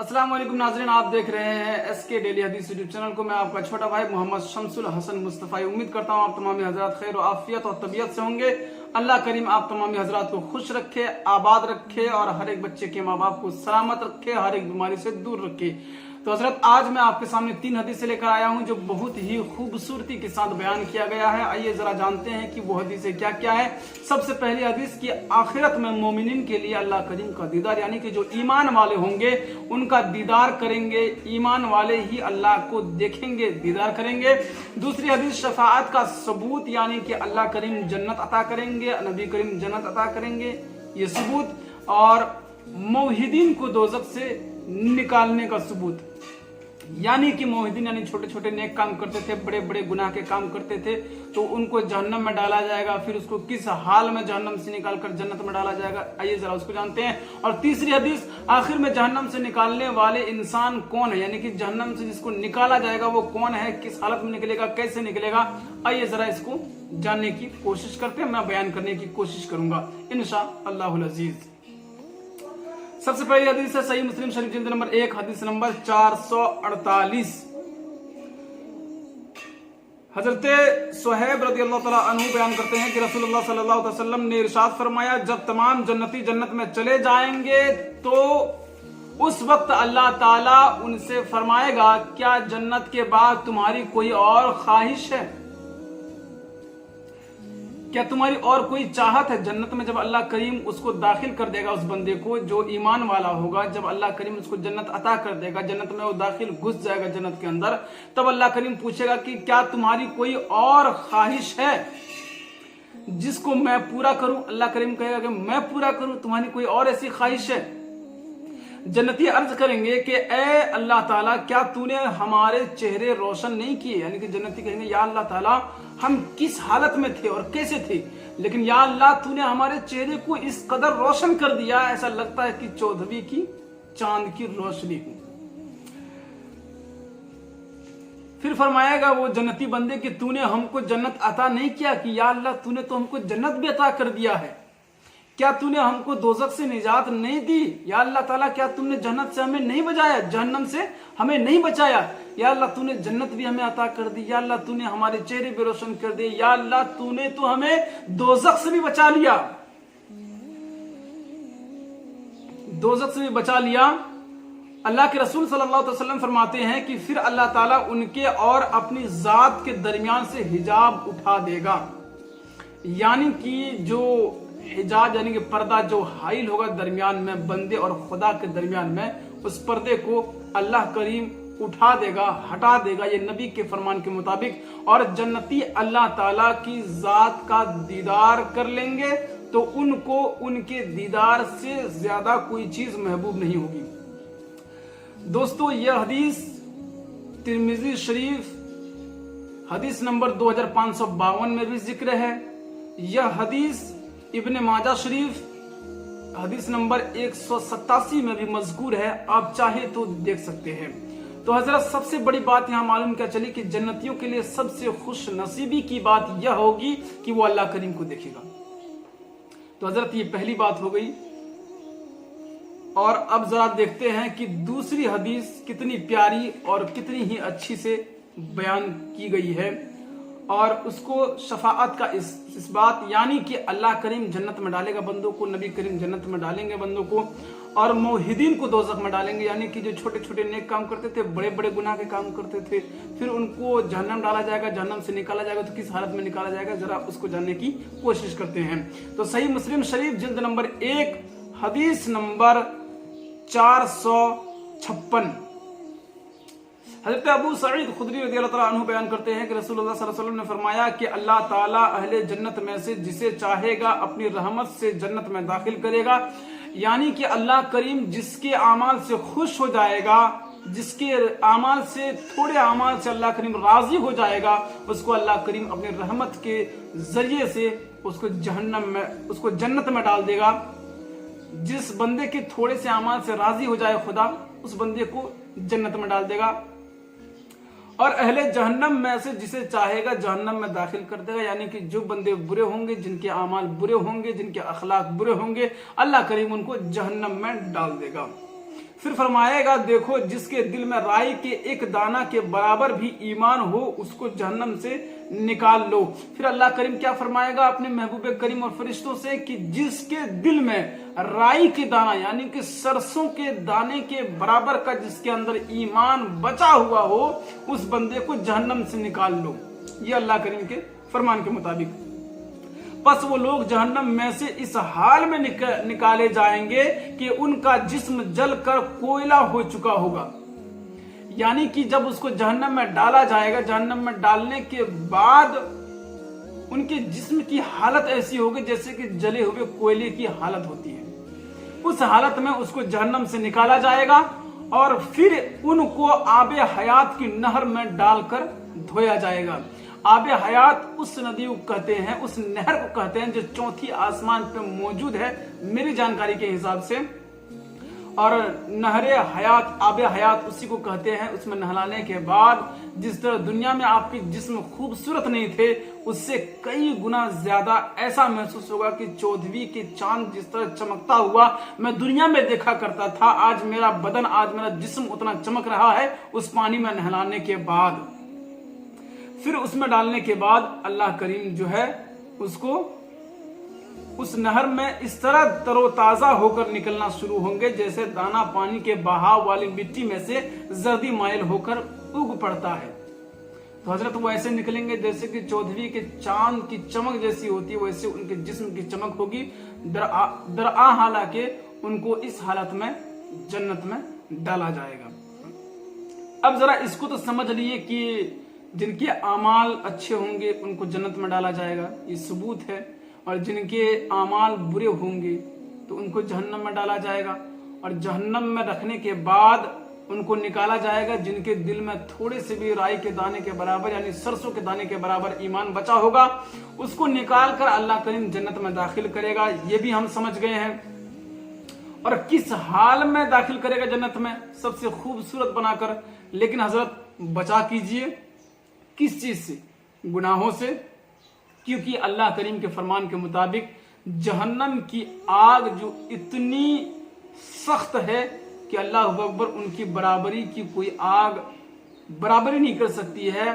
अस्सलाम वालेकुम नाज़रीन, आप देख रहे हैं SK डेली हदीस यूट्यूब चैनल को। मैं आपका छोटा भाई मोहम्मद शमसुल हसन मुस्तफ़ा उम्मीद करता हूँ आप तमाम हजरात खैर और आफियत और तबीयत से होंगे। अल्लाह करीम आप तमाम हजरात को खुश रखे, आबाद रखे और हर एक बच्चे के माँ बाप को सलामत रखे, हर एक बीमारी से दूर रखे। तो हजरत आज मैं आपके सामने 3 हदीसें लेकर आया हूं जो बहुत ही खूबसूरती के साथ बयान किया गया है। आइए जरा जानते हैं कि वो हदीसें क्या क्या है। सबसे पहली हदीस की आखिरत में मोमिनीन के लिए अल्लाह करीम का दीदार, यानी कि जो ईमान वाले होंगे उनका दीदार करेंगे, ईमान वाले ही अल्लाह को देखेंगे, दीदार करेंगे। दूसरी हदीस शफाअत का सबूत, यानी कि अल्लाह करीम जन्नत अता करेंगे, नबी करीम जन्नत अता करेंगे, ये सबूत। और मुवहिदीन को दोज़ख से निकालने का सबूत, यानी कि मुवहिदीन यानी छोटे छोटे नेक काम करते थे, बड़े बड़े गुनाह के काम करते थे, तो उनको जहन्नम में डाला जाएगा, फिर उसको किस हाल में जहन्नम से निकालकर जन्नत में डाला जाएगा। आइए जरा उसको जानते हैं। और तीसरी हदीस, आखिर में जहन्नम से निकालने वाले इंसान कौन है, यानी कि जहन्नम से जिसको निकाला जाएगा वो कौन है, किस हालत में निकलेगा, कैसे निकलेगा। आइए जरा इसको जानने की कोशिश करते हैं, मैं बयान करने की कोशिश करूंगा इंशाअल्लाहुल अजीज। सबसे पहली हदीस है सही मुस्लिम शरीफ जिल्द नंबर 1 हदीस नंबर 448। हजरत सुहैब रज़ियल्लाहु तआला अन्हु बयान करते हैं कि रसूलुल्लाह सल्लल्लाहु अलैहि वसल्लम ने इरशाद फरमाया, जब तमाम जन्नती जन्नत में चले जाएंगे तो उस वक्त अल्लाह ताला उनसे फरमाएगा, क्या जन्नत के बाद तुम्हारी कोई और ख्वाहिश है, क्या तुम्हारी और कोई चाहत है। जन्नत में जब अल्लाह करीम उसको दाखिल कर देगा, उस बंदे को जो ईमान वाला होगा, जब अल्लाह करीम उसको जन्नत अता कर देगा, जन्नत में वो दाखिल घुस जाएगा जन्नत के अंदर, तब अल्लाह करीम पूछेगा कि क्या तुम्हारी कोई और ख्वाहिश है जिसको मैं पूरा करूं। अल्लाह करीम कहेगा कि मैं पूरा करूं, तुम्हारी कोई और ऐसी ख्वाहिश है। जन्नती अर्ज करेंगे कि ए अल्लाह ताला, क्या तूने हमारे चेहरे रोशन नहीं किए, यानी कि जन्नती कहेंगे, या अल्लाह ताला हम किस हालत में थे और कैसे थे, लेकिन या अल्लाह तूने हमारे चेहरे को इस कदर रोशन कर दिया, ऐसा लगता है कि 14वीं की चांद की रोशनी हो। फिर फरमाएगा वो जन्नती बंदे कि तूने हमको जन्नत अता नहीं किया, कि या अल्लाह तूने तो हमको जन्नत भी अता कर दिया है, क्या तूने हमको दोज़ख से निजात नहीं दी, या अल्लाह ताला क्या तुमने जन्नत से हमें नहीं बचाया, जहन्नम से हमें नहीं बचाया, या अल्लाह तूने जन्नत भी हमें अता कर दी, या अल्लाह तूने हमारे चेहरे भी रोशन कर दिए, या अल्लाह तूने तो हमें दोज़ख से भी बचा लिया, दोज़ख से भी बचा लिया। अल्लाह के रसूल सल्लल्लाहु अलैहि वसल्लम फरमाते हैं कि फिर अल्लाह ताला उनके और अपनी जात के दरमियान से हिजाब उठा देगा, यानी कि जो हिजाब यानी कि पर्दा जो हाइल होगा दरमियान में बंदे और खुदा के दरमियान में, उस पर्दे को अल्लाह करीम उठा देगा, हटा देगा, ये नबी के फरमान के मुताबिक। और जन्नती अल्लाह ताला की जात का दीदार कर लेंगे तो उनको उनके दीदार से ज्यादा कोई चीज महबूब नहीं होगी। दोस्तों, यह हदीस तिरमिजी शरीफ हदीस नंबर 2552 में भी जिक्र है। यह हदीस इब्ने माजा शरीफ हदीस नंबर 187 में भी मजकूर है, आप चाहे तो देख सकते हैं। तो हजरत, सबसे बड़ी बात यहां मालूम क्या चली कि जन्नतियों के लिए सबसे खुश नसीबी की बात यह होगी कि वो अल्लाह करीम को देखेगा। तो हजरत, ये पहली बात हो गई। और अब जरा देखते हैं कि दूसरी हदीस कितनी प्यारी और कितनी ही अच्छी से बयान की गई है, और उसको शफाअत का इस बात, यानी कि अल्लाह करीम जन्नत में डालेगा बंदों को, नबी करीम जन्नत में डालेंगे बंदों को, और मुवहिदीन को दोज़ख में डालेंगे, यानी कि जो छोटे छोटे नेक काम करते थे, बड़े बड़े गुनाह के काम करते थे, फिर उनको जहन्नम डाला जाएगा, जहन्नम से निकाला जाएगा, तो किस हालत में निकाला जाएगा, जरा उसको जानने की कोशिश करते हैं। तो सही मुस्लिम शरीफ जिल्द नंबर 1 हदीस नंबर 456, हज़रत अबू सईद खुदरी रज़ियल्लाहु तआला अन्हु बयान करते हैं कि रसूलुल्लाह सल्लल्लाहु अलैहि वसल्लम ने फरमाया कि अल्लाह ताला अहले जन्नत में से जिसे चाहेगा अपनी रहमत से जन्नत में दाखिल करेगा, यानी कि अल्लाह करीम जिसके आमाल से खुश हो जाएगा, जिसके आमाल से, थोड़े आमाल से अल्लाह करीम राजी हो जाएगा, उसको अल्लाह करीम अपनी रहमत के जरिए से उसको जहन्नम में, उसको जन्नत में डाल देगा। जिस बंदे के थोड़े से आमाल से राजी हो जाए खुदा, उस बंदे को जन्नत में डाल देगा। और अहले जहन्नम में से जिसे चाहेगा जहन्नम में दाखिल कर देगा, यानी कि जो बंदे बुरे होंगे, जिनके आमाल बुरे होंगे, जिनके अखलाक बुरे होंगे, अल्लाह करीम उनको जहन्नम में डाल देगा। फिर फरमाएगा देखो जिसके दिल में राई के एक दाना के बराबर भी ईमान हो उसको जहन्नम से निकाल लो। फिर अल्लाह करीम क्या फरमाएगा अपने महबूब करीम और फरिश्तों से कि जिसके दिल में राई के दाना यानी कि सरसों के दाने के बराबर का जिसके अंदर ईमान बचा हुआ हो उस बंदे को जहन्नम से निकाल लो। ये अल्लाह करीम के फरमान के मुताबिक। बस वो लोग जहन्नम में से इस हाल में निकाले जाएंगे कि उनका जिस्म जलकर कोयला हो चुका होगा। यानी कि जब उसको जहन्नम में डाला जाएगा, जहन्नम में डालने के बाद उनके जिस्म की हालत ऐसी होगी जैसे कि जले हुए कोयले की हालत होती है। उस हालत में उसको जहन्नम से निकाला जाएगा और फिर उनको आबे हयात की नहर में डालकर धोया जाएगा। आबे हयात उस नदी को कहते हैं, उस नहर को कहते हैं जो चौथी आसमान पे मौजूद है मेरी जानकारी के हिसाब से। और नहरे हयात, आबे हयात उसी को कहते हैं। उसमें नहलाने के बाद जिस तरह दुनिया में आपके जिस्म खूबसूरत नहीं थे उससे कई गुना ज्यादा ऐसा महसूस होगा कि 14वीं के चांद जिस तरह चमकता हुआ मैं दुनिया में देखा करता था, आज मेरा बदन, आज मेरा जिस्म उतना चमक रहा है उस पानी में नहलाने के बाद। फिर उसमें डालने के बाद अल्लाह करीम जो है उसको उस नहर में इस तरह तरोताजा होकर निकलना शुरू होंगे जैसे दाना पानी के बहाव वाली मिट्टी में से जर्दी माइल होकर उग पड़ता है। तो हजरत वो ऐसे निकलेंगे जैसे कि 14वीं के चांद की चमक जैसी होती है, वैसे उनके जिस्म की चमक होगी। दरआ हालांकि उनको इस हालत में जन्नत में डाला जाएगा। अब जरा इसको तो समझ लिए कि जिनके आमाल अच्छे होंगे उनको जन्नत में डाला जाएगा, ये सबूत है। और जिनके आमाल बुरे होंगे तो उनको जहन्नम में डाला जाएगा और जहन्नम में रखने के बाद उनको निकाला जाएगा। जिनके दिल में थोड़े से भी राई के दाने के बराबर यानी सरसों के दाने के बराबर ईमान बचा होगा उसको निकाल कर अल्लाह करीम जन्नत में दाखिल करेगा। ये भी हम समझ गए हैं। और किस हाल में दाखिल करेगा जन्नत में? सबसे खूबसूरत बनाकर। लेकिन हजरत बचा कीजिए किस चीज से? गुनाहों से। क्योंकि अल्लाह करीम के फरमान के मुताबिक जहन्नम की आग जो इतनी सख्त है कि अल्लाह अकबर उनकी बराबरी की कोई आग बराबरी नहीं कर सकती है।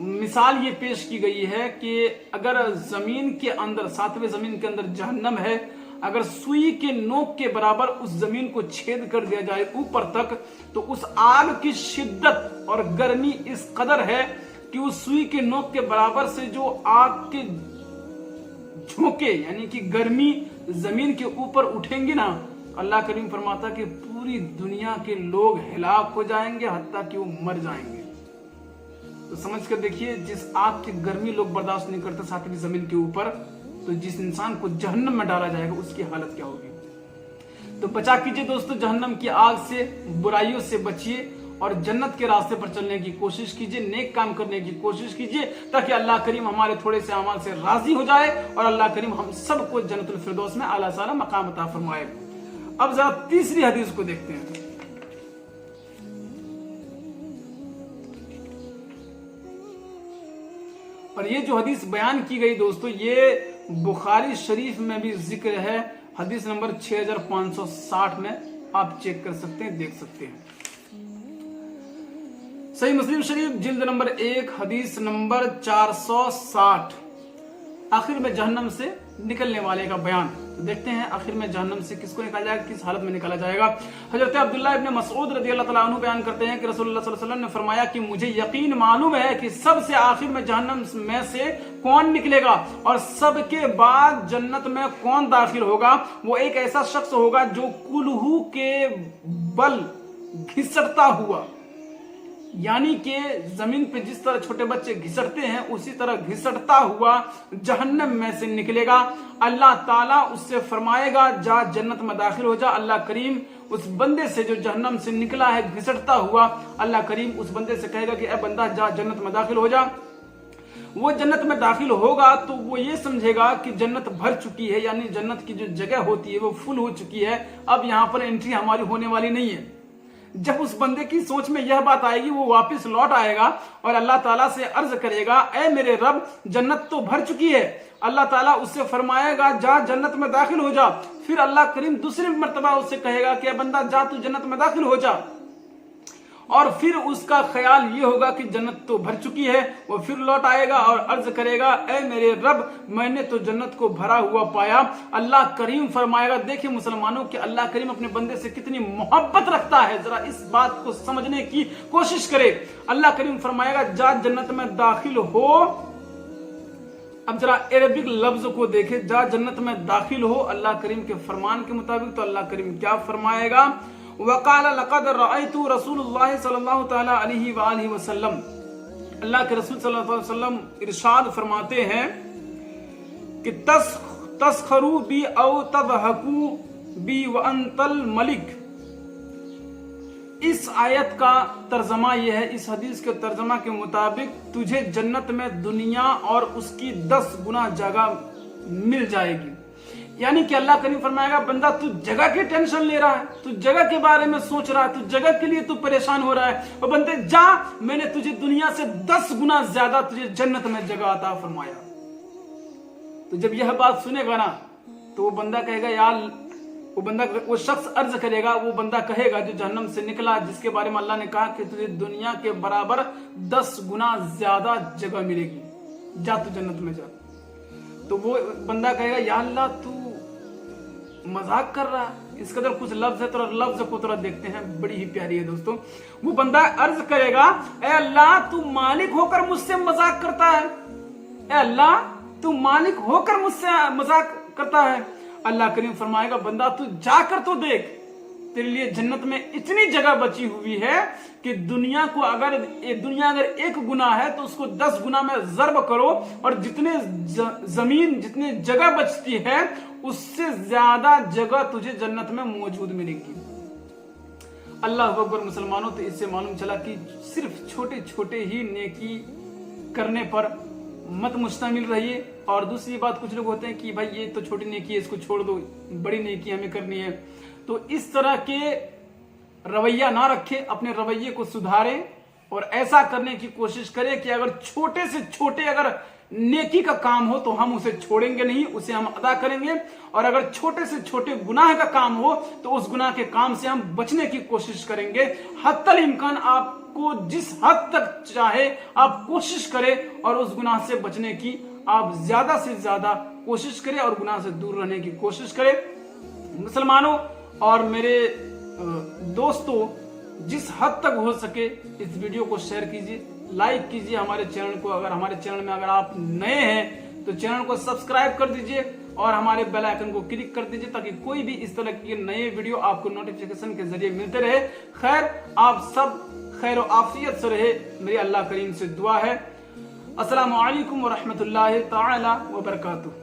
मिसाल ये पेश की गई है कि अगर जमीन के अंदर, 7वें जमीन के अंदर जहन्नम है, अगर सुई के नोक के बराबर उस जमीन को छेद कर दिया जाए ऊपर तक तो उस आग की शिद्दत और गर्मी इस कदर है कि उस सुई के नोक के बराबर से जो आग के झोंके यानी कि गर्मी जमीन के ऊपर उठेंगे ना, अल्लाह करीम फरमाता कि पूरी दुनिया के लोग हिलाक हो जाएंगे, हत्ता कि वो मर जाएंगे। तो समझ कर देखिए, जिस आग की गर्मी लोग बर्दाश्त नहीं करते 7वीं जमीन के ऊपर, तो जिस इंसान को जहन्नम में डाला जाएगा उसकी हालत क्या होगी। तो बचा कीजिए दोस्तों जहन्नम की आग से, बुराइयों से बचिए और जन्नत के रास्ते पर चलने की कोशिश कीजिए, नेक काम करने की कोशिश कीजिए ताकि अल्लाह करीम हमारे थोड़े से अमाल से राजी हो जाए और अल्लाह करीम हम सबको जन्नतुल फिरदौस में आला साला मकाम अता फरमाए। अब जरा तीसरी हदीस को देखते हैं। और ये जो हदीस बयान की गई दोस्तों, ये बुखारी शरीफ में भी जिक्र है, हदीस नंबर 6560 में आप चेक कर सकते हैं, देख सकते हैं। सही मुस्लिम शरीफ जिल्द नंबर 1 हदीस नंबर 460। आखिर में जहन्नम से निकलने वाले का बयान। तो देखते हैं आखिर में जहन्नम से किसको निकाला जाएगा, किस हालत में निकाला जाएगा। हजरत अब्दुल्लाह इब्न मसऊद रज़ियल्लाहु ताला अन्हु बयान करते हैं कि रसूलुल्लाह सल्लल्लाहु अलैहि वसल्लम ने फरमाया कि मुझे यकीन मालूम है कि सबसे आखिर में जहन्नम में से कौन निकलेगा और सबके बाद जन्नत में कौन दाखिल होगा। वो एक ऐसा शख्स होगा जो कुल्हू के बल घिसटता हुआ, यानी कि जमीन पे जिस तरह छोटे बच्चे घिसटते हैं उसी तरह घिसटता हुआ जहन्नम में से निकलेगा। अल्लाह ताला उससे फरमाएगा जा जन्नत में दाखिल हो जा। अल्लाह करीम उस बंदे से जो जहन्नम से निकला है घिसटता हुआ, अल्लाह करीम उस बंदे से कहेगा कि ए बंदा जा जन्नत में दाखिल हो जा। वो जन्नत में दाखिल होगा तो वो ये समझेगा कि जन्नत भर चुकी है, यानी जन्नत की जो जगह होती है वो फुल हो चुकी है, अब यहाँ पर एंट्री हमारी होने वाली नहीं है। जब उस बंदे की सोच में यह बात आएगी वो वापस लौट आएगा और अल्लाह ताला से अर्ज करेगा ए मेरे रब जन्नत तो भर चुकी है। अल्लाह ताला उससे फरमाएगा जा जन्नत में दाखिल हो जा। फिर अल्लाह करीम दूसरी मर्तबा उससे कहेगा कि बंदा जा तू जन्नत में दाखिल हो जा, और फिर उसका ख्याल ये होगा कि जन्नत तो भर चुकी है। वो फिर लौट आएगा और अर्ज करेगा, ए मेरे रब, मैंने तो जन्नत को भरा हुआ पाया। अल्लाह करीम फरमाएगा, देखिए मुसलमानों कि अल्लाह करीम अपने बंदे से कितनी मोहब्बत रखता है, जरा इस बात को समझने की कोशिश करे। अल्लाह करीम फरमाएगा, जा जन्नत में दाखिल हो। अब जरा अरबिक लफ्ज को देखे, जा जन्नत में दाखिल हो अल्लाह करीम के फरमान के मुताबिक, तो अल्लाह करीम क्या फरमाएगा, वक़ाल लक़द रअयतु रसूलुल्लाह सल्लल्लाहु तआला अलैहि वआलिहि वसल्लम, अल्लाह के रसूल सल्लल्लाहु अलैहि वसल्लम इरशाद फरमाते हैं कि तस्खरू बी औ तदहकू बी व अंतल मलिक। इस आयत का तर्जमा यह है, इस हदीस के तर्जमा के मुताबिक तुझे जन्नत में दुनिया और उसकी 10 गुना जगह मिल जाएगी। यानी कि अल्लाह करीम फरमाएगा, बंदा तू जगह की टेंशन ले रहा है, तू जगह के बारे में सोच रहा है, तू जगह के लिए तू परेशान हो रहा है, और बंदे जा, मैंने तुझे दुनिया से 10 गुना ज्यादा तुझे जन्नत में जगह अता फरमाया। तो जब यह बात सुनेगा ना, तो वो बंदा कहेगा, यार वो शख्स अर्ज करेगा, वो बंदा कहेगा जो जहन्नम से निकला, जिसके बारे में अल्लाह ने कहा कि तुझे दुनिया के बराबर 10 गुना ज्यादा जगह मिलेगी, जा तू जन्नत में जा। तो वो बंदा कहेगा, या अल्लाह तू मजाक कर रहा है, इस कदर कुछ लफ्ज है, तो लफ्ज को थोड़ा देखते हैं, बड़ी ही प्यारी है दोस्तों। वो बंदा अर्ज करेगा, ए अल्लाह तू मालिक होकर मुझसे मजाक करता है, ए अल्लाह तू मालिक होकर मुझसे मजाक करता है। अल्लाह करीम फरमाएगा, बंदा तू जाकर तो देख, तेरे लिए जन्नत में इतनी जगह बची हुई है कि दुनिया अगर एक गुना है तो उसको 10 गुना में ज़र्ब करो, और जितने जमीन जितने जगह बचती है उससे ज्यादा जगह तुझे जन्नत में मौजूद मिलेगी। अल्लाह अकबर। मुसलमानों, तो इससे मालूम चला कि सिर्फ छोटे छोटे ही नेकी करने पर मत मुश्तमिल रहिए। और दूसरी बात, कुछ लोग होते हैं कि भाई ये तो छोटी नेकी है, इसको छोड़ दो, बड़ी नेकी हमें करनी है। तो इस तरह के रवैया ना रखे, अपने रवैये को सुधारे और ऐसा करने की कोशिश करें कि अगर छोटे से छोटे अगर नेकी का काम हो तो हम उसे छोड़ेंगे नहीं, उसे हम अदा करेंगे, और अगर छोटे से छोटे गुनाह का काम हो तो उस गुनाह के काम से हम बचने की कोशिश करेंगे। हत्तल इम्कान आपको जिस हद तक चाहे आप कोशिश करें और उस गुनाह से बचने की आप ज्यादा से ज्यादा कोशिश करें और गुनाह से दूर रहने की कोशिश करें। मुसलमानों और मेरे दोस्तों, जिस हद तक हो सके इस वीडियो को शेयर कीजिए, लाइक कीजिए हमारे चैनल को। अगर हमारे चैनल में अगर आप नए हैं तो चैनल को सब्सक्राइब कर दीजिए और हमारे बेल आइकन को क्लिक कर दीजिए, ताकि कोई भी इस तरह के नए वीडियो आपको नोटिफिकेशन के जरिए मिलते रहे। खैर, आप सब खैर और आफियत से रहे, मेरी अल्लाह करीम से दुआ है। अस्सलामु अलैकुम व रहमतुल्लाहि तआला व बरकातुहू।